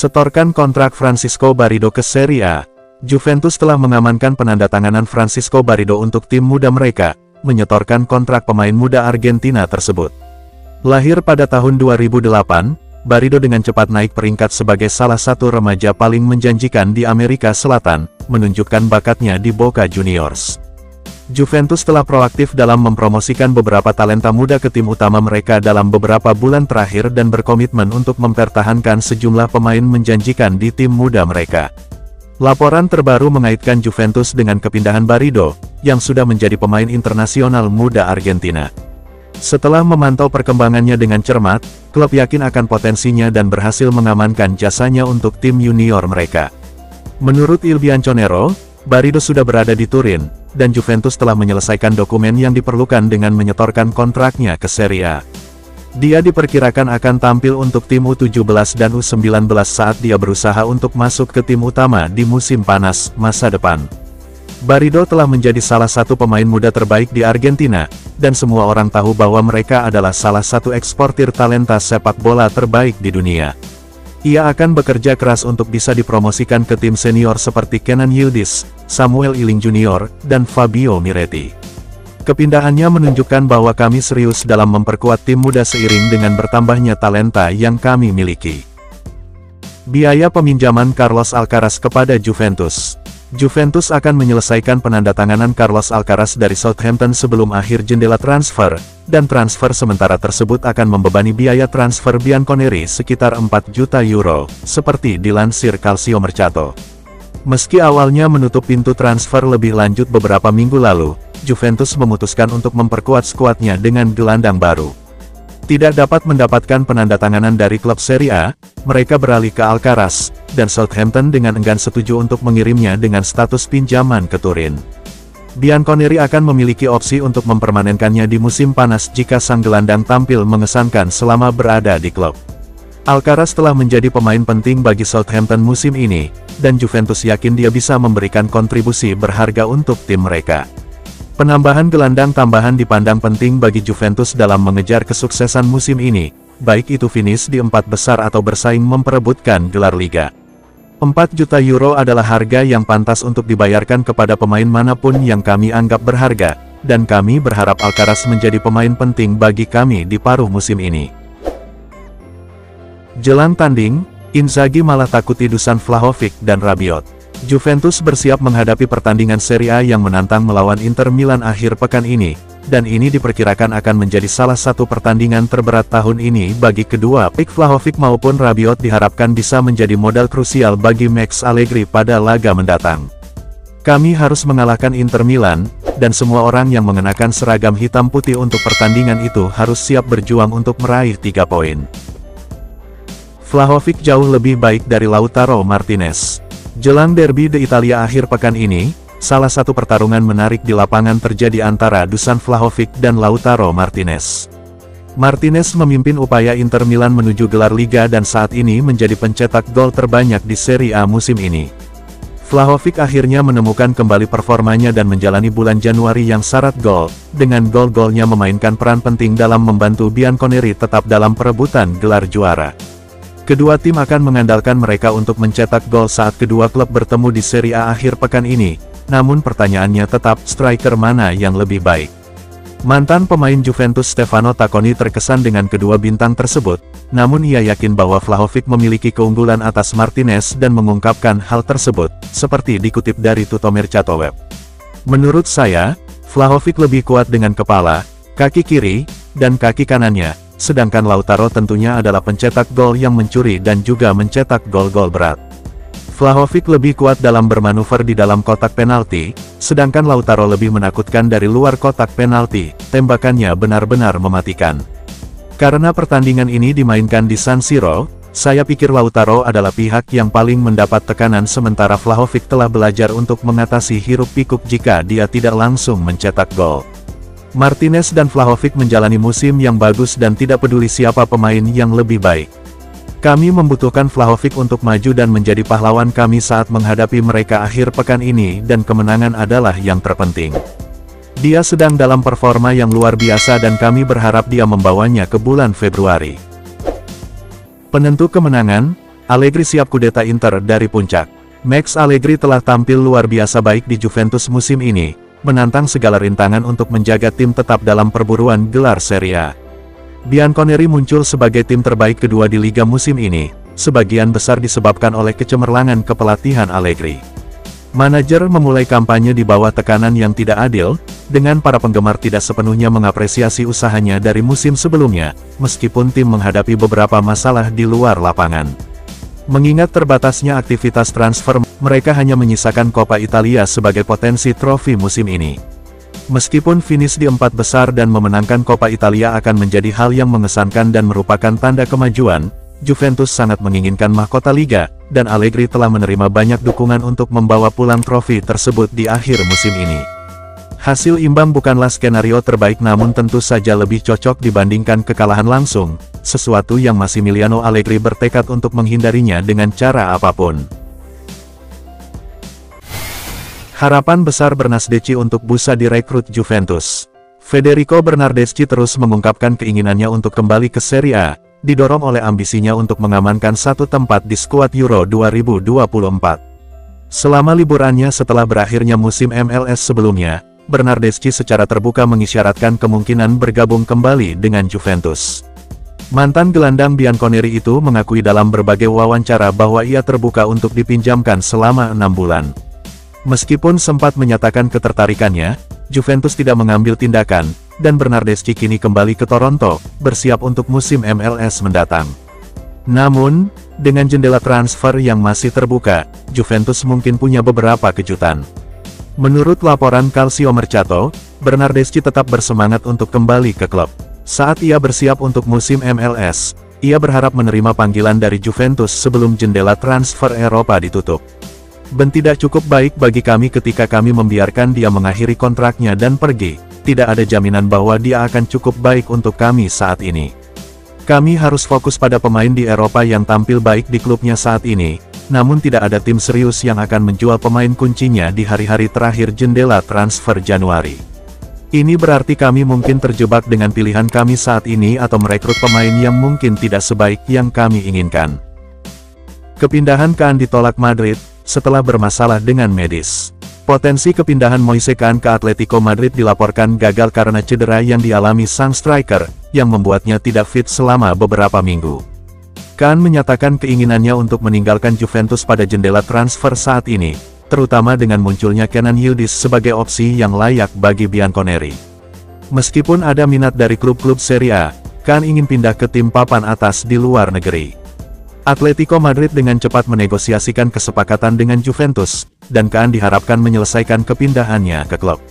Setorkan kontrak Francisco Barrido ke Serie A. Juventus telah mengamankan penandatanganan Francisco Barrido untuk tim muda mereka, menyetorkan kontrak pemain muda Argentina tersebut. Lahir pada tahun 2008, Barrido dengan cepat naik peringkat sebagai salah satu remaja paling menjanjikan di Amerika Selatan, menunjukkan bakatnya di Boca Juniors. Juventus telah proaktif dalam mempromosikan beberapa talenta muda ke tim utama mereka dalam beberapa bulan terakhir dan berkomitmen untuk mempertahankan sejumlah pemain menjanjikan di tim muda mereka. Laporan terbaru mengaitkan Juventus dengan kepindahan Barrido, yang sudah menjadi pemain internasional muda Argentina. Setelah memantau perkembangannya dengan cermat, klub yakin akan potensinya dan berhasil mengamankan jasanya untuk tim junior mereka. Menurut Il Bianconero, Barrido sudah berada di Turin, dan Juventus telah menyelesaikan dokumen yang diperlukan dengan menyetorkan kontraknya ke Serie A. Dia diperkirakan akan tampil untuk tim U17 dan U19 saat dia berusaha untuk masuk ke tim utama di musim panas masa depan. Barrido telah menjadi salah satu pemain muda terbaik di Argentina, dan semua orang tahu bahwa mereka adalah salah satu eksportir talenta sepak bola terbaik di dunia. Ia akan bekerja keras untuk bisa dipromosikan ke tim senior seperti Kenan Yildiz, Samuel Ealing Jr., dan Fabio Miretti. Kepindahannya menunjukkan bahwa kami serius dalam memperkuat tim muda seiring dengan bertambahnya talenta yang kami miliki. Biaya peminjaman Carlos Alcaraz kepada Juventus. Juventus akan menyelesaikan penandatanganan Carlos Alcaraz dari Southampton sebelum akhir jendela transfer, dan transfer sementara tersebut akan membebani biaya transfer Bianconeri sekitar 4 juta euro, seperti dilansir Calcio Mercato. Meski awalnya menutup pintu transfer lebih lanjut beberapa minggu lalu, Juventus memutuskan untuk memperkuat skuadnya dengan gelandang baru. Tidak dapat mendapatkan penandatanganan dari klub Serie A, mereka beralih ke Alcaraz, dan Southampton dengan enggan setuju untuk mengirimnya dengan status pinjaman ke Turin. Bianconeri akan memiliki opsi untuk mempermanenkannya di musim panas jika sang gelandang tampil mengesankan selama berada di klub. Alcaraz telah menjadi pemain penting bagi Southampton musim ini, dan Juventus yakin dia bisa memberikan kontribusi berharga untuk tim mereka. Penambahan gelandang tambahan dipandang penting bagi Juventus dalam mengejar kesuksesan musim ini, baik itu finish di 4 besar atau bersaing memperebutkan gelar Liga. 4 juta euro adalah harga yang pantas untuk dibayarkan kepada pemain manapun yang kami anggap berharga, dan kami berharap Alcaraz menjadi pemain penting bagi kami di paruh musim ini. Jelang tanding, Inzaghi malah takuti Dusan Vlahovic dan Rabiot. Juventus bersiap menghadapi pertandingan Serie A yang menantang melawan Inter Milan akhir pekan ini, dan ini diperkirakan akan menjadi salah satu pertandingan terberat tahun ini bagi kedua. Baik Vlahovic maupun Rabiot diharapkan bisa menjadi modal krusial bagi Max Allegri pada laga mendatang. Kami harus mengalahkan Inter Milan, dan semua orang yang mengenakan seragam hitam putih untuk pertandingan itu harus siap berjuang untuk meraih 3 poin. Vlahovic jauh lebih baik dari Lautaro Martinez. Jelang derby de Italia akhir pekan ini, salah satu pertarungan menarik di lapangan terjadi antara Dusan Vlahovic dan Lautaro Martinez. Martinez memimpin upaya Inter Milan menuju gelar Liga dan saat ini menjadi pencetak gol terbanyak di Serie A musim ini. Vlahovic akhirnya menemukan kembali performanya dan menjalani bulan Januari yang syarat gol, dengan gol-golnya memainkan peran penting dalam membantu Bianconeri tetap dalam perebutan gelar juara. Kedua tim akan mengandalkan mereka untuk mencetak gol saat kedua klub bertemu di Serie A akhir pekan ini, namun pertanyaannya tetap, striker mana yang lebih baik? Mantan pemain Juventus Stefano Tacconi terkesan dengan kedua bintang tersebut, namun ia yakin bahwa Vlahovic memiliki keunggulan atas Martinez dan mengungkapkan hal tersebut, seperti dikutip dari Tutto Mercato Web. Menurut saya, Vlahovic lebih kuat dengan kepala, kaki kiri, dan kaki kanannya, sedangkan Lautaro tentunya adalah pencetak gol yang mencuri dan juga mencetak gol-gol berat. Vlahovic lebih kuat dalam bermanuver di dalam kotak penalti, sedangkan Lautaro lebih menakutkan dari luar kotak penalti, tembakannya benar-benar mematikan. Karena pertandingan ini dimainkan di San Siro, saya pikir Lautaro adalah pihak yang paling mendapat tekanan sementara Vlahovic telah belajar untuk mengatasi hiruk-pikuk jika dia tidak langsung mencetak gol. Martinez dan Vlahovic menjalani musim yang bagus dan tidak peduli siapa pemain yang lebih baik. Kami membutuhkan Vlahovic untuk maju dan menjadi pahlawan kami saat menghadapi mereka akhir pekan ini dan kemenangan adalah yang terpenting. Dia sedang dalam performa yang luar biasa dan kami berharap dia membawanya ke bulan Februari. Penentu kemenangan, Allegri siap kudeta Inter dari puncak. Max Allegri telah tampil luar biasa baik di Juventus musim ini, menantang segala rintangan untuk menjaga tim tetap dalam perburuan gelar Serie A. Bianconeri muncul sebagai tim terbaik kedua di liga musim ini, sebagian besar disebabkan oleh kecemerlangan kepelatihan Allegri. Manajer memulai kampanye di bawah tekanan yang tidak adil, dengan para penggemar tidak sepenuhnya mengapresiasi usahanya dari musim sebelumnya, meskipun tim menghadapi beberapa masalah di luar lapangan. Mengingat terbatasnya aktivitas transfer, mereka hanya menyisakan Coppa Italia sebagai potensi trofi musim ini. Meskipun finish di 4 besar dan memenangkan Coppa Italia akan menjadi hal yang mengesankan dan merupakan tanda kemajuan, Juventus sangat menginginkan mahkota Liga, dan Allegri telah menerima banyak dukungan untuk membawa pulang trofi tersebut di akhir musim ini. Hasil imbang bukanlah skenario terbaik namun tentu saja lebih cocok dibandingkan kekalahan langsung, sesuatu yang Massimiliano Allegri bertekad untuk menghindarinya dengan cara apapun. Harapan besar Bernardeschi untuk Busa direkrut Juventus. Federico Bernardeschi terus mengungkapkan keinginannya untuk kembali ke Serie A, didorong oleh ambisinya untuk mengamankan satu tempat di skuad Euro 2024. Selama liburannya setelah berakhirnya musim MLS sebelumnya, Bernardeschi secara terbuka mengisyaratkan kemungkinan bergabung kembali dengan Juventus. Mantan gelandang Bianconeri itu mengakui dalam berbagai wawancara bahwa ia terbuka untuk dipinjamkan selama 6 bulan. Meskipun sempat menyatakan ketertarikannya, Juventus tidak mengambil tindakan, dan Bernardeschi kini kembali ke Toronto, bersiap untuk musim MLS mendatang. Namun, dengan jendela transfer yang masih terbuka, Juventus mungkin punya beberapa kejutan. Menurut laporan Calcio Mercato, Bernardeschi tetap bersemangat untuk kembali ke klub. Saat ia bersiap untuk musim MLS, ia berharap menerima panggilan dari Juventus sebelum jendela transfer Eropa ditutup. Tidak cukup baik bagi kami ketika kami membiarkan dia mengakhiri kontraknya dan pergi. Tidak ada jaminan bahwa dia akan cukup baik untuk kami saat ini. Kami harus fokus pada pemain di Eropa yang tampil baik di klubnya saat ini, namun tidak ada tim serius yang akan menjual pemain kuncinya di hari-hari terakhir jendela transfer Januari. Ini berarti kami mungkin terjebak dengan pilihan kami saat ini atau merekrut pemain yang mungkin tidak sebaik yang kami inginkan. Kepindahan Kean ditolak Madrid, setelah bermasalah dengan medis. Potensi kepindahan Moise Kean ke Atletico Madrid dilaporkan gagal karena cedera yang dialami sang striker, yang membuatnya tidak fit selama beberapa minggu. Kean menyatakan keinginannya untuk meninggalkan Juventus pada jendela transfer saat ini, terutama dengan munculnya Kenan Yildiz sebagai opsi yang layak bagi Bianconeri. Meskipun ada minat dari klub-klub Serie A, Kean ingin pindah ke tim papan atas di luar negeri. Atletico Madrid dengan cepat menegosiasikan kesepakatan dengan Juventus, dan Kean diharapkan menyelesaikan kepindahannya ke klub.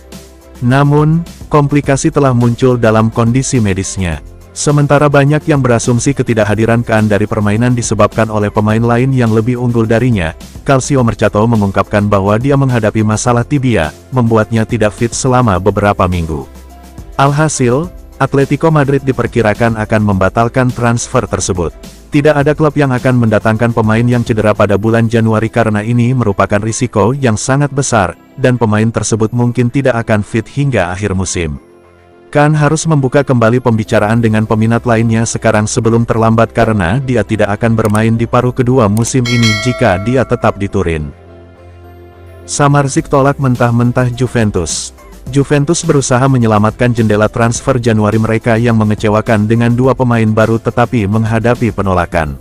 Namun, komplikasi telah muncul dalam kondisi medisnya. Sementara banyak yang berasumsi ketidakhadiran Kean dari permainan disebabkan oleh pemain lain yang lebih unggul darinya, Calcio Mercato mengungkapkan bahwa dia menghadapi masalah tibia, membuatnya tidak fit selama beberapa minggu. Alhasil, Atletico Madrid diperkirakan akan membatalkan transfer tersebut. Tidak ada klub yang akan mendatangkan pemain yang cedera pada bulan Januari karena ini merupakan risiko yang sangat besar, dan pemain tersebut mungkin tidak akan fit hingga akhir musim. Kean harus membuka kembali pembicaraan dengan peminat lainnya sekarang sebelum terlambat karena dia tidak akan bermain di paruh kedua musim ini jika dia tetap di Turin. Samardzic tolak mentah-mentah Juventus. Juventus berusaha menyelamatkan jendela transfer Januari mereka yang mengecewakan dengan 2 pemain baru tetapi menghadapi penolakan.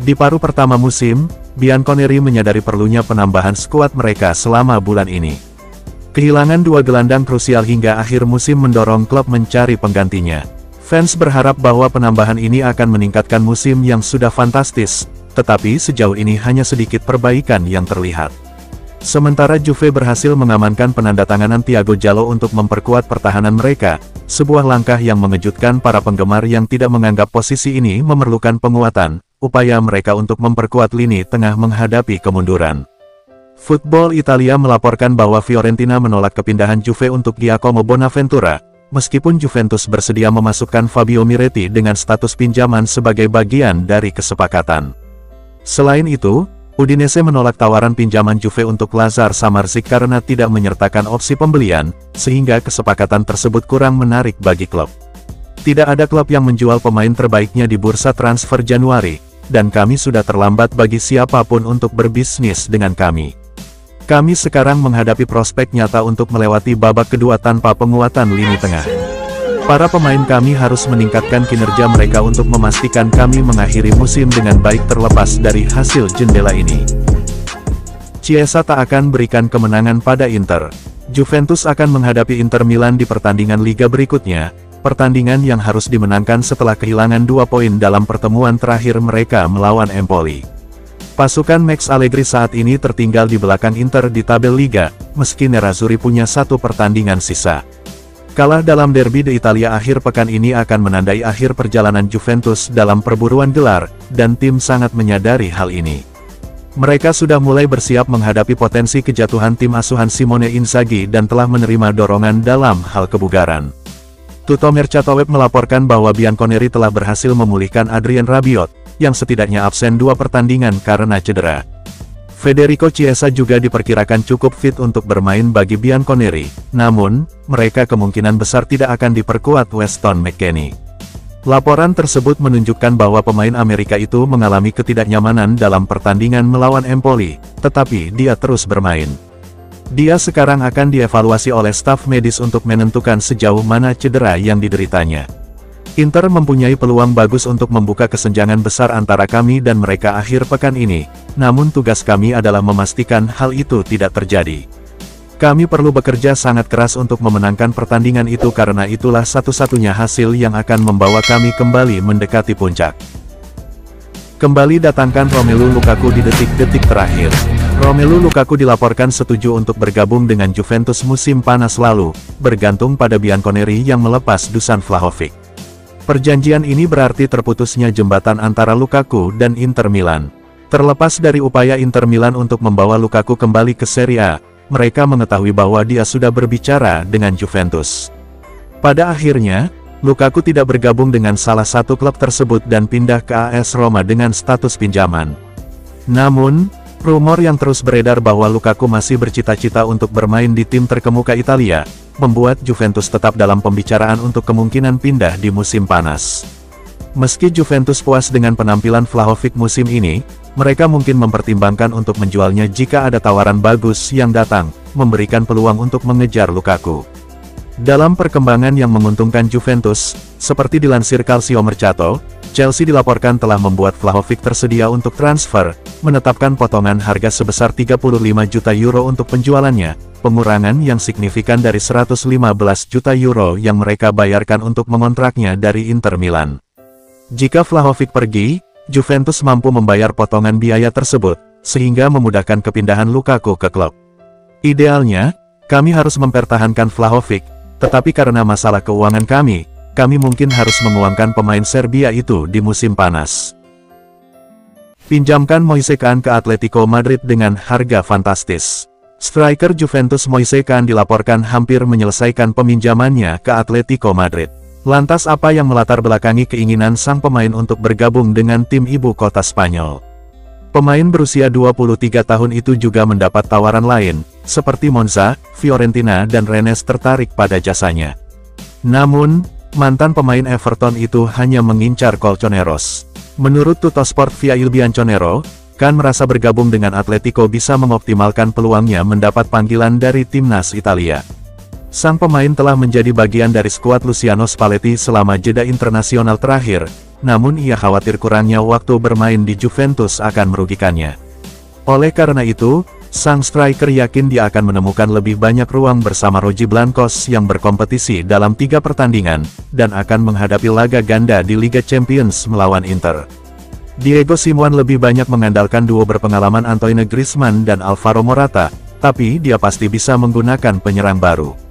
Di paruh pertama musim, Bianconeri menyadari perlunya penambahan skuad mereka selama bulan ini. Kehilangan 2 gelandang krusial hingga akhir musim mendorong klub mencari penggantinya. Fans berharap bahwa penambahan ini akan meningkatkan musim yang sudah fantastis, tetapi sejauh ini hanya sedikit perbaikan yang terlihat. Sementara Juve berhasil mengamankan penandatanganan Thiago Jallo untuk memperkuat pertahanan mereka, sebuah langkah yang mengejutkan para penggemar yang tidak menganggap posisi ini memerlukan penguatan, upaya mereka untuk memperkuat lini tengah menghadapi kemunduran. Football Italia melaporkan bahwa Fiorentina menolak kepindahan Juve untuk Giacomo Bonaventura, meskipun Juventus bersedia memasukkan Fabio Miretti dengan status pinjaman sebagai bagian dari kesepakatan. Selain itu, Udinese menolak tawaran pinjaman Juve untuk Lazar Samardzic karena tidak menyertakan opsi pembelian, sehingga kesepakatan tersebut kurang menarik bagi klub. Tidak ada klub yang menjual pemain terbaiknya di bursa transfer Januari, dan kami sudah terlambat bagi siapapun untuk berbisnis dengan kami. Kami sekarang menghadapi prospek nyata untuk melewati babak kedua tanpa penguatan lini tengah. Para pemain kami harus meningkatkan kinerja mereka untuk memastikan kami mengakhiri musim dengan baik terlepas dari hasil jendela ini. Chiesa tak akan berikan kemenangan pada Inter. Juventus akan menghadapi Inter Milan di pertandingan Liga berikutnya, pertandingan yang harus dimenangkan setelah kehilangan 2 poin dalam pertemuan terakhir mereka melawan Empoli. Pasukan Max Allegri saat ini tertinggal di belakang Inter di tabel Liga, meski Nerazzurri punya 1 pertandingan sisa. Kalah dalam derby di Italia akhir pekan ini akan menandai akhir perjalanan Juventus dalam perburuan gelar, dan tim sangat menyadari hal ini. Mereka sudah mulai bersiap menghadapi potensi kejatuhan tim asuhan Simone Inzaghi dan telah menerima dorongan dalam hal kebugaran. Tutto Mercato Web melaporkan bahwa Bianconeri telah berhasil memulihkan Adrien Rabiot, yang setidaknya absen 2 pertandingan karena cedera. Federico Chiesa juga diperkirakan cukup fit untuk bermain bagi Bianconeri, namun, mereka kemungkinan besar tidak akan diperkuat Weston McKennie. Laporan tersebut menunjukkan bahwa pemain Amerika itu mengalami ketidaknyamanan dalam pertandingan melawan Empoli, tetapi dia terus bermain. Dia sekarang akan dievaluasi oleh staf medis untuk menentukan sejauh mana cedera yang dideritanya. Inter mempunyai peluang bagus untuk membuka kesenjangan besar antara kami dan mereka akhir pekan ini, namun tugas kami adalah memastikan hal itu tidak terjadi. Kami perlu bekerja sangat keras untuk memenangkan pertandingan itu karena itulah satu-satunya hasil yang akan membawa kami kembali mendekati puncak. Kembali datangkan Romelu Lukaku di detik-detik terakhir. Romelu Lukaku dilaporkan setuju untuk bergabung dengan Juventus musim panas lalu, bergantung pada Bianconeri yang melepas Dusan Vlahovic. Perjanjian ini berarti terputusnya jembatan antara Lukaku dan Inter Milan. Terlepas dari upaya Inter Milan untuk membawa Lukaku kembali ke Serie A, mereka mengetahui bahwa dia sudah berbicara dengan Juventus. Pada akhirnya, Lukaku tidak bergabung dengan salah satu klub tersebut dan pindah ke AS Roma dengan status pinjaman. Namun, rumor yang terus beredar bahwa Lukaku masih bercita-cita untuk bermain di tim terkemuka Italia, membuat Juventus tetap dalam pembicaraan untuk kemungkinan pindah di musim panas. Meski Juventus puas dengan penampilan Vlahovic musim ini, mereka mungkin mempertimbangkan untuk menjualnya jika ada tawaran bagus yang datang, memberikan peluang untuk mengejar Lukaku. Dalam perkembangan yang menguntungkan Juventus, seperti dilansir Calcio Mercato, Chelsea dilaporkan telah membuat Vlahovic tersedia untuk transfer, menetapkan potongan harga sebesar 35 juta euro untuk penjualannya, pengurangan yang signifikan dari 115 juta euro yang mereka bayarkan untuk mengontraknya dari Inter Milan. Jika Vlahovic pergi, Juventus mampu membayar potongan biaya tersebut, sehingga memudahkan kepindahan Lukaku ke klub. Idealnya, kami harus mempertahankan Vlahovic, tetapi karena masalah keuangan kami mungkin harus menguangkan pemain Serbia itu di musim panas. Pinjamkan Moise Kean ke Atletico Madrid dengan harga fantastis. Striker Juventus Moise Kean dilaporkan hampir menyelesaikan peminjamannya ke Atletico Madrid. Lantas apa yang melatar belakangi keinginan sang pemain untuk bergabung dengan tim ibu kota Spanyol? Pemain berusia 23 tahun itu juga mendapat tawaran lain, seperti Monza, Fiorentina dan Rennes tertarik pada jasanya. Namun, mantan pemain Everton itu hanya mengincar Colchoneros. Menurut Tuttosport via Il Bianconero, Kean merasa bergabung dengan Atletico bisa mengoptimalkan peluangnya mendapat panggilan dari timnas Italia. Sang pemain telah menjadi bagian dari skuad Luciano Spalletti selama jeda internasional terakhir, namun ia khawatir kurangnya waktu bermain di Juventus akan merugikannya. Oleh karena itu, sang striker yakin dia akan menemukan lebih banyak ruang bersama Rogi Blancos yang berkompetisi dalam 3 pertandingan, dan akan menghadapi laga ganda di Liga Champions melawan Inter. Diego Simeone lebih banyak mengandalkan duo berpengalaman Antoine Griezmann dan Alvaro Morata, tapi dia pasti bisa menggunakan penyerang baru.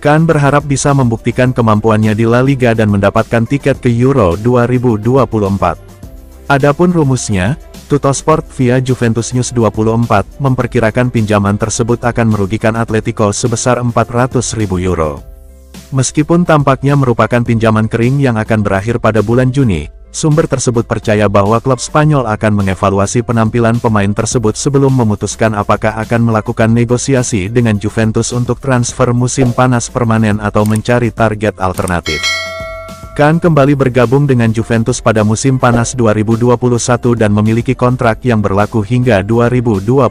Kean berharap bisa membuktikan kemampuannya di La Liga dan mendapatkan tiket ke Euro 2024. Adapun rumusnya, Tuttosport via Juventus News 24 memperkirakan pinjaman tersebut akan merugikan Atletico sebesar 400.000 euro. Meskipun tampaknya merupakan pinjaman kering yang akan berakhir pada bulan Juni, sumber tersebut percaya bahwa klub Spanyol akan mengevaluasi penampilan pemain tersebut sebelum memutuskan apakah akan melakukan negosiasi dengan Juventus untuk transfer musim panas permanen atau mencari target alternatif. Kahn kembali bergabung dengan Juventus pada musim panas 2021 dan memiliki kontrak yang berlaku hingga 2025.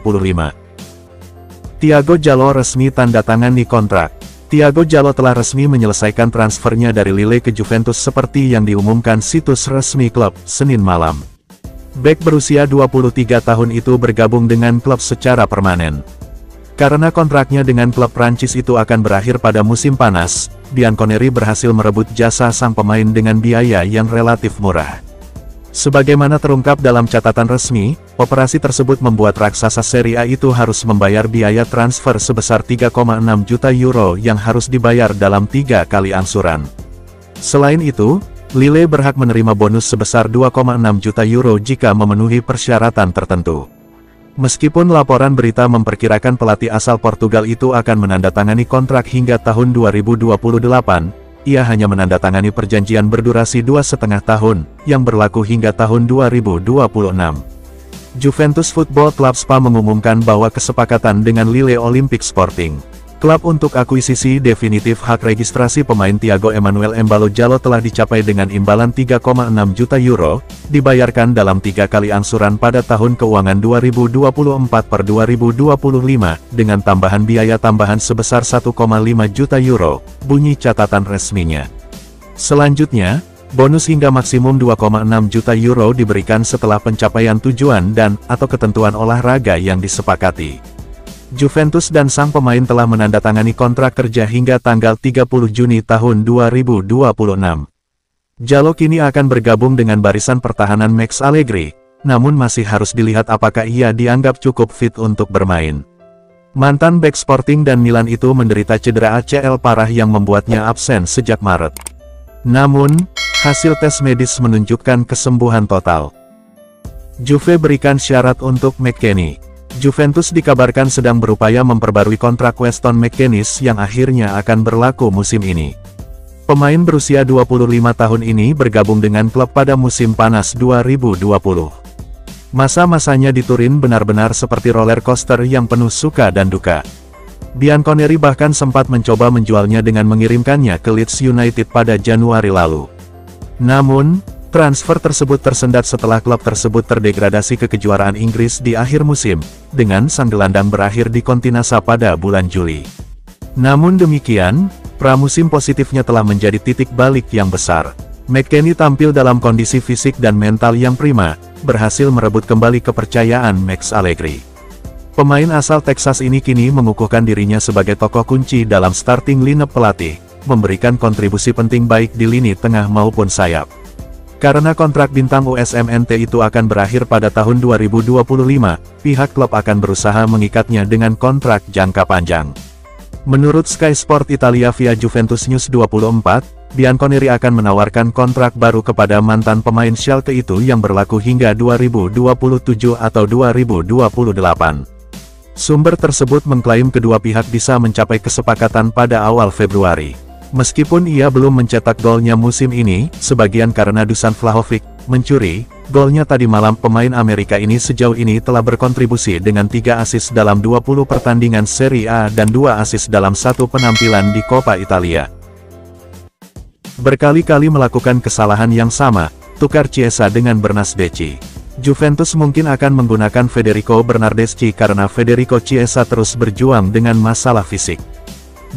Thiago Djaló resmi tanda tangani kontrak. Thiago Djaló telah resmi menyelesaikan transfernya dari Lille ke Juventus seperti yang diumumkan situs resmi klub, Senin malam. Bek berusia 23 tahun itu bergabung dengan klub secara permanen. Karena kontraknya dengan klub Prancis itu akan berakhir pada musim panas, Bianconeri berhasil merebut jasa sang pemain dengan biaya yang relatif murah. Sebagaimana terungkap dalam catatan resmi, operasi tersebut membuat raksasa Serie A itu harus membayar biaya transfer sebesar 3,6 juta euro yang harus dibayar dalam 3 kali angsuran. Selain itu, Lille berhak menerima bonus sebesar 2,6 juta euro jika memenuhi persyaratan tertentu. Meskipun laporan berita memperkirakan pelatih asal Portugal itu akan menandatangani kontrak hingga tahun 2028, ia hanya menandatangani perjanjian berdurasi 2,5 tahun, yang berlaku hingga tahun 2026. Juventus Football Club Spa mengumumkan bahwa kesepakatan dengan Lille Olympique Sporting, klub untuk akuisisi definitif hak registrasi pemain Thiago Emmanuel Embalo Djaló telah dicapai dengan imbalan 3,6 juta euro, dibayarkan dalam 3 kali angsuran pada tahun keuangan 2024-2025, dengan tambahan biaya tambahan sebesar 1,5 juta euro, bunyi catatan resminya. Selanjutnya, bonus hingga maksimum 2,6 juta euro diberikan setelah pencapaian tujuan dan/atau ketentuan olahraga yang disepakati. Juventus dan sang pemain telah menandatangani kontrak kerja hingga tanggal 30 Juni tahun 2026. Djaló kini akan bergabung dengan barisan pertahanan Max Allegri, namun masih harus dilihat apakah ia dianggap cukup fit untuk bermain. Mantan bek Sporting dan Milan itu menderita cedera ACL parah yang membuatnya absen sejak Maret. Namun, hasil tes medis menunjukkan kesembuhan total. Juve berikan syarat untuk McKennie. Juventus dikabarkan sedang berupaya memperbarui kontrak Weston McKennie yang akhirnya akan berlaku musim ini. Pemain berusia 25 tahun ini bergabung dengan klub pada musim panas 2020. Masa-masanya di Turin benar-benar seperti roller coaster yang penuh suka dan duka. Bianconeri bahkan sempat mencoba menjualnya dengan mengirimkannya ke Leeds United pada Januari lalu. Namun, transfer tersebut tersendat setelah klub tersebut terdegradasi ke kejuaraan Inggris di akhir musim, dengan sang gelandang berakhir di Continassa pada bulan Juli. Namun demikian, pramusim positifnya telah menjadi titik balik yang besar. McKennie tampil dalam kondisi fisik dan mental yang prima, berhasil merebut kembali kepercayaan Max Allegri. Pemain asal Texas ini kini mengukuhkan dirinya sebagai tokoh kunci dalam starting lineup pelatih, memberikan kontribusi penting baik di lini tengah maupun sayap. Karena kontrak bintang USMNT itu akan berakhir pada tahun 2025, pihak klub akan berusaha mengikatnya dengan kontrak jangka panjang. Menurut Sky Sport Italia via Juventus News 24, Bianconeri akan menawarkan kontrak baru kepada mantan pemain Schalke itu yang berlaku hingga 2027 atau 2028. Sumber tersebut mengklaim kedua pihak bisa mencapai kesepakatan pada awal Februari. Meskipun ia belum mencetak golnya musim ini, sebagian karena Dusan Vlahovic mencuri golnya tadi malam, pemain Amerika ini sejauh ini telah berkontribusi dengan 3 assist dalam 20 pertandingan Serie A dan 2 assist dalam 1 penampilan di Coppa Italia. Berkali-kali melakukan kesalahan yang sama, tukar Chiesa dengan Bernardeschi. Juventus mungkin akan menggunakan Federico Bernardeschi karena Federico Chiesa terus berjuang dengan masalah fisik.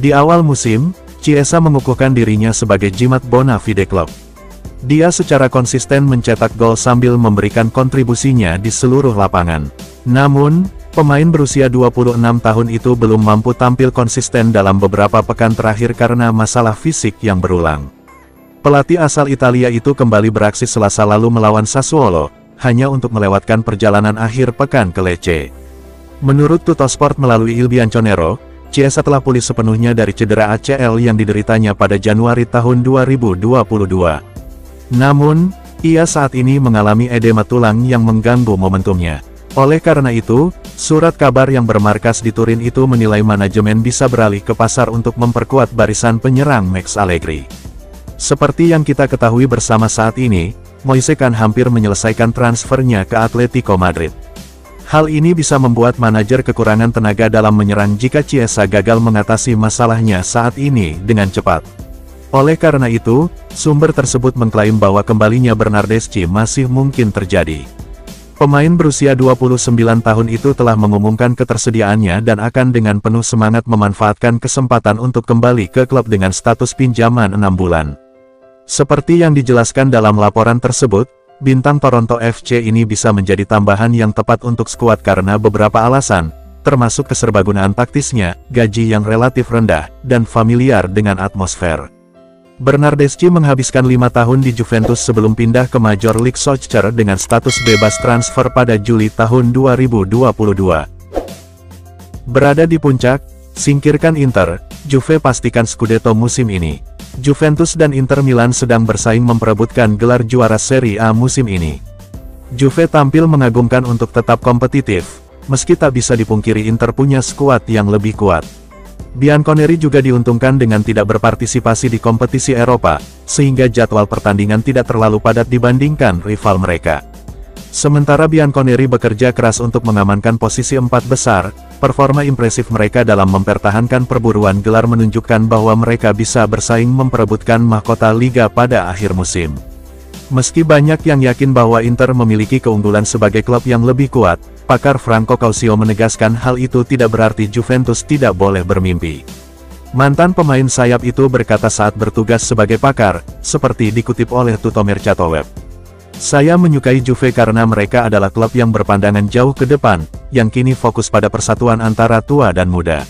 Di awal musim, Chiesa mengukuhkan dirinya sebagai jimat bona fide klub. Dia secara konsisten mencetak gol sambil memberikan kontribusinya di seluruh lapangan. Namun, pemain berusia 26 tahun itu belum mampu tampil konsisten dalam beberapa pekan terakhir karena masalah fisik yang berulang. Pelatih asal Italia itu kembali beraksi Selasa lalu melawan Sassuolo, hanya untuk melewatkan perjalanan akhir pekan ke Lecce. Menurut Tuttosport melalui Il Bianconero, Chiesa telah pulih sepenuhnya dari cedera ACL yang dideritanya pada Januari tahun 2022. Namun, ia saat ini mengalami edema tulang yang mengganggu momentumnya. Oleh karena itu, surat kabar yang bermarkas di Turin itu menilai manajemen bisa beralih ke pasar untuk memperkuat barisan penyerang Max Allegri. Seperti yang kita ketahui bersama saat ini, Moise Kean hampir menyelesaikan transfernya ke Atletico Madrid. Hal ini bisa membuat manajer kekurangan tenaga dalam menyerang jika Chiesa gagal mengatasi masalahnya saat ini dengan cepat. Oleh karena itu, sumber tersebut mengklaim bahwa kembalinya Bernardeschi masih mungkin terjadi. Pemain berusia 29 tahun itu telah mengumumkan ketersediaannya dan akan dengan penuh semangat memanfaatkan kesempatan untuk kembali ke klub dengan status pinjaman 6 bulan. Seperti yang dijelaskan dalam laporan tersebut, bintang Toronto FC ini bisa menjadi tambahan yang tepat untuk skuad karena beberapa alasan, termasuk keserbagunaan taktisnya, gaji yang relatif rendah, dan familiar dengan atmosfer. Bernardeschi menghabiskan 5 tahun di Juventus sebelum pindah ke Major League Soccer dengan status bebas transfer pada Juli tahun 2022. Berada di puncak, singkirkan Inter, Juve pastikan Scudetto musim ini. Juventus dan Inter Milan sedang bersaing memperebutkan gelar juara Serie A musim ini. Juve tampil mengagumkan untuk tetap kompetitif, meski tak bisa dipungkiri Inter punya skuad yang lebih kuat. Bianconeri juga diuntungkan dengan tidak berpartisipasi di kompetisi Eropa, sehingga jadwal pertandingan tidak terlalu padat dibandingkan rival mereka. Sementara Bianconeri bekerja keras untuk mengamankan posisi 4 besar, performa impresif mereka dalam mempertahankan perburuan gelar menunjukkan bahwa mereka bisa bersaing memperebutkan mahkota Liga pada akhir musim. Meski banyak yang yakin bahwa Inter memiliki keunggulan sebagai klub yang lebih kuat, pakar Franco Calcio menegaskan hal itu tidak berarti Juventus tidak boleh bermimpi. Mantan pemain sayap itu berkata saat bertugas sebagai pakar, seperti dikutip oleh Tutto Mercato Web. Saya menyukai Juve karena mereka adalah klub yang berpandangan jauh ke depan, yang kini fokus pada persatuan antara tua dan muda.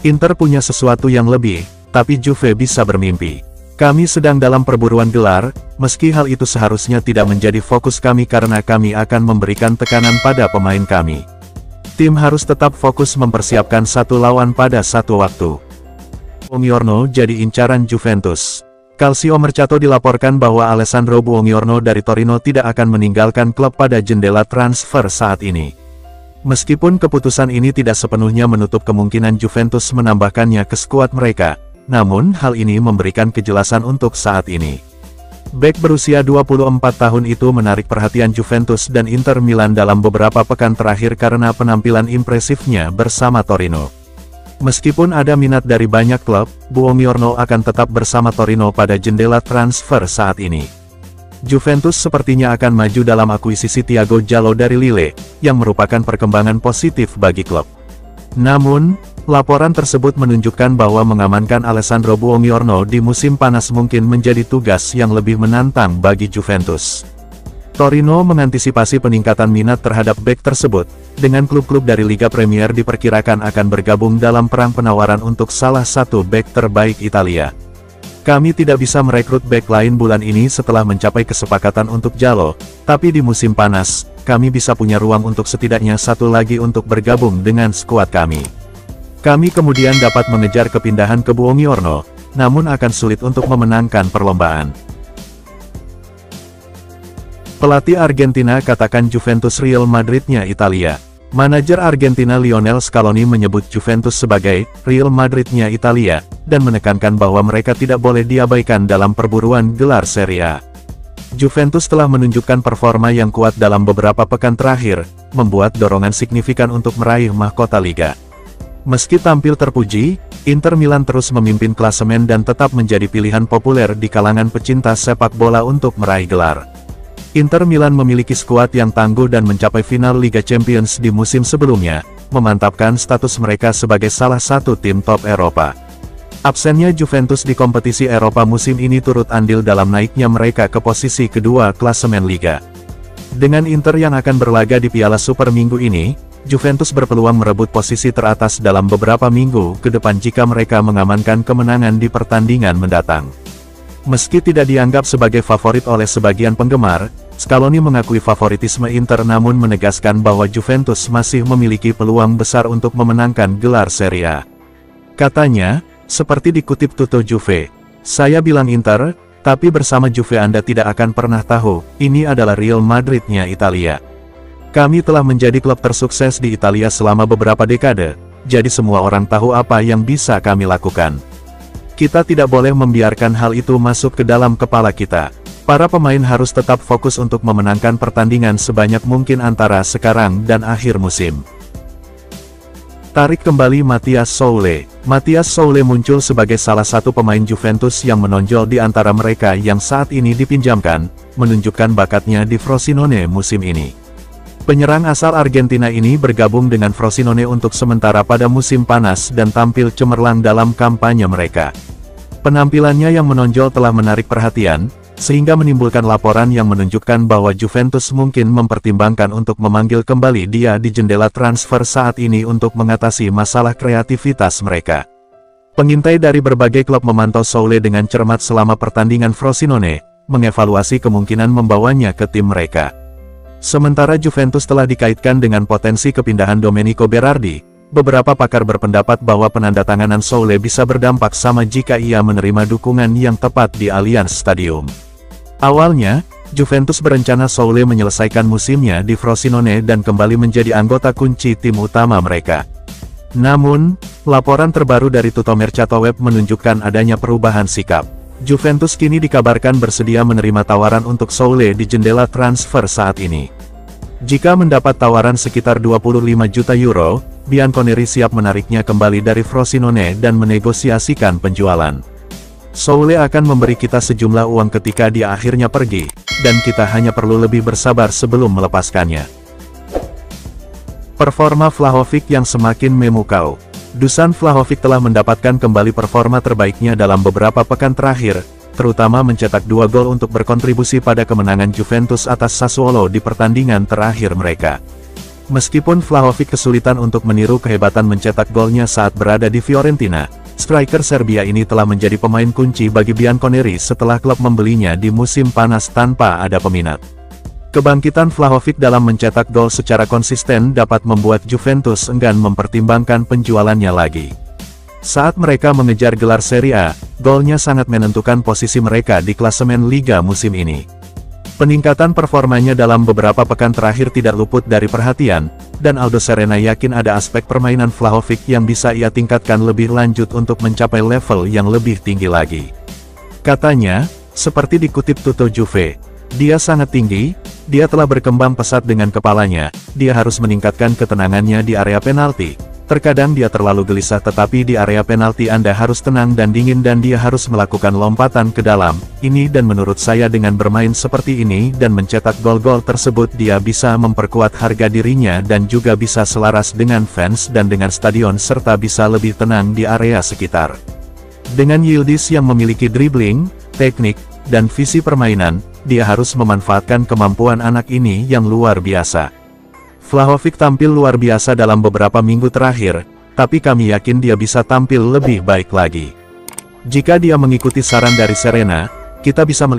Inter punya sesuatu yang lebih, tapi Juve bisa bermimpi. Kami sedang dalam perburuan gelar, meski hal itu seharusnya tidak menjadi fokus kami karena kami akan memberikan tekanan pada pemain kami. Tim harus tetap fokus mempersiapkan satu lawan pada satu waktu. Buongiorno jadi incaran Juventus. Calcio Mercato dilaporkan bahwa Alessandro Buongiorno dari Torino tidak akan meninggalkan klub pada jendela transfer saat ini. Meskipun keputusan ini tidak sepenuhnya menutup kemungkinan Juventus menambahkannya ke skuad mereka, namun hal ini memberikan kejelasan untuk saat ini. Bek berusia 24 tahun itu menarik perhatian Juventus dan Inter Milan dalam beberapa pekan terakhir karena penampilan impresifnya bersama Torino. Meskipun ada minat dari banyak klub, Buongiorno akan tetap bersama Torino pada jendela transfer saat ini. Juventus sepertinya akan maju dalam akuisisi Thiago Jallo dari Lille, yang merupakan perkembangan positif bagi klub. Namun, laporan tersebut menunjukkan bahwa mengamankan Alessandro Buongiorno di musim panas mungkin menjadi tugas yang lebih menantang bagi Juventus. Torino mengantisipasi peningkatan minat terhadap bek tersebut, dengan klub-klub dari Liga Premier diperkirakan akan bergabung dalam perang penawaran untuk salah satu bek terbaik Italia. Kami tidak bisa merekrut bek lain bulan ini setelah mencapai kesepakatan untuk Jallo, tapi di musim panas, kami bisa punya ruang untuk setidaknya satu lagi untuk bergabung dengan skuad kami. Kami kemudian dapat mengejar kepindahan ke Buongiorno, namun akan sulit untuk memenangkan perlombaan. Pelatih Argentina katakan Juventus Real Madridnya Italia. Manajer Argentina Lionel Scaloni menyebut Juventus sebagai Real Madridnya Italia, dan menekankan bahwa mereka tidak boleh diabaikan dalam perburuan gelar Serie A. Juventus telah menunjukkan performa yang kuat dalam beberapa pekan terakhir, membuat dorongan signifikan untuk meraih mahkota Liga. Meski tampil terpuji, Inter Milan terus memimpin klasemen dan tetap menjadi pilihan populer di kalangan pecinta sepak bola untuk meraih gelar. Inter Milan memiliki skuad yang tangguh dan mencapai final Liga Champions di musim sebelumnya, memantapkan status mereka sebagai salah satu tim top Eropa. Absennya Juventus di kompetisi Eropa musim ini turut andil dalam naiknya mereka ke posisi kedua klasemen Liga. Dengan Inter yang akan berlaga di Piala Super minggu ini, Juventus berpeluang merebut posisi teratas dalam beberapa minggu ke depan jika mereka mengamankan kemenangan di pertandingan mendatang. Meski tidak dianggap sebagai favorit oleh sebagian penggemar, Scaloni mengakui favoritisme Inter namun menegaskan bahwa Juventus masih memiliki peluang besar untuk memenangkan gelar Serie A. Katanya, seperti dikutip Tutto Juve, "Saya bilang Inter, tapi bersama Juve Anda tidak akan pernah tahu, ini adalah Real Madridnya Italia. Kami telah menjadi klub tersukses di Italia selama beberapa dekade, jadi semua orang tahu apa yang bisa kami lakukan. Kita tidak boleh membiarkan hal itu masuk ke dalam kepala kita. Para pemain harus tetap fokus untuk memenangkan pertandingan sebanyak mungkin antara sekarang dan akhir musim." Tarik kembali Matthias Soule. Matthias Soule muncul sebagai salah satu pemain Juventus yang menonjol di antara mereka yang saat ini dipinjamkan, menunjukkan bakatnya di Frosinone musim ini. Penyerang asal Argentina ini bergabung dengan Frosinone untuk sementara pada musim panas dan tampil cemerlang dalam kampanye mereka. Penampilannya yang menonjol telah menarik perhatian, sehingga menimbulkan laporan yang menunjukkan bahwa Juventus mungkin mempertimbangkan untuk memanggil kembali dia di jendela transfer saat ini untuk mengatasi masalah kreativitas mereka. Pengintai dari berbagai klub memantau Soule dengan cermat selama pertandingan Frosinone, mengevaluasi kemungkinan membawanya ke tim mereka. Sementara Juventus telah dikaitkan dengan potensi kepindahan Domenico Berardi, beberapa pakar berpendapat bahwa penandatanganan Soule bisa berdampak sama jika ia menerima dukungan yang tepat di Allianz Stadium. Awalnya, Juventus berencana Soule menyelesaikan musimnya di Frosinone dan kembali menjadi anggota kunci tim utama mereka. Namun, laporan terbaru dari Tutto Mercato Web menunjukkan adanya perubahan sikap. Juventus kini dikabarkan bersedia menerima tawaran untuk Soule di jendela transfer saat ini. Jika mendapat tawaran sekitar 25 juta euro, Bianconeri siap menariknya kembali dari Frosinone dan menegosiasikan penjualan. Soule akan memberi kita sejumlah uang ketika dia akhirnya pergi, dan kita hanya perlu lebih bersabar sebelum melepaskannya. Performa Vlahovic yang semakin memukau. Dusan Vlahovic telah mendapatkan kembali performa terbaiknya dalam beberapa pekan terakhir, terutama mencetak 2 gol untuk berkontribusi pada kemenangan Juventus atas Sassuolo di pertandingan terakhir mereka. Meskipun Vlahovic kesulitan untuk meniru kehebatan mencetak golnya saat berada di Fiorentina, striker Serbia ini telah menjadi pemain kunci bagi Bianconeri setelah klub membelinya di musim panas tanpa ada peminat. Kebangkitan Vlahovic dalam mencetak gol secara konsisten dapat membuat Juventus enggan mempertimbangkan penjualannya lagi. Saat mereka mengejar gelar Serie A, golnya sangat menentukan posisi mereka di klasemen Liga musim ini. Peningkatan performanya dalam beberapa pekan terakhir tidak luput dari perhatian, dan Aldo Serena yakin ada aspek permainan Vlahovic yang bisa ia tingkatkan lebih lanjut untuk mencapai level yang lebih tinggi lagi. Katanya, seperti dikutip Tutto Juve, dia sangat tinggi, dia telah berkembang pesat dengan kepalanya, dia harus meningkatkan ketenangannya di area penalti. Terkadang dia terlalu gelisah tetapi di area penalti Anda harus tenang dan dingin dan dia harus melakukan lompatan ke dalam, ini dan menurut saya dengan bermain seperti ini dan mencetak gol-gol tersebut dia bisa memperkuat harga dirinya dan juga bisa selaras dengan fans dan dengan stadion serta bisa lebih tenang di area sekitar. Dengan Yildiz yang memiliki dribbling, teknik, dan visi permainan, dia harus memanfaatkan kemampuan anak ini yang luar biasa. Vlahovic tampil luar biasa dalam beberapa minggu terakhir, tapi kami yakin dia bisa tampil lebih baik lagi. Jika dia mengikuti saran dari Serena, kita bisa melihat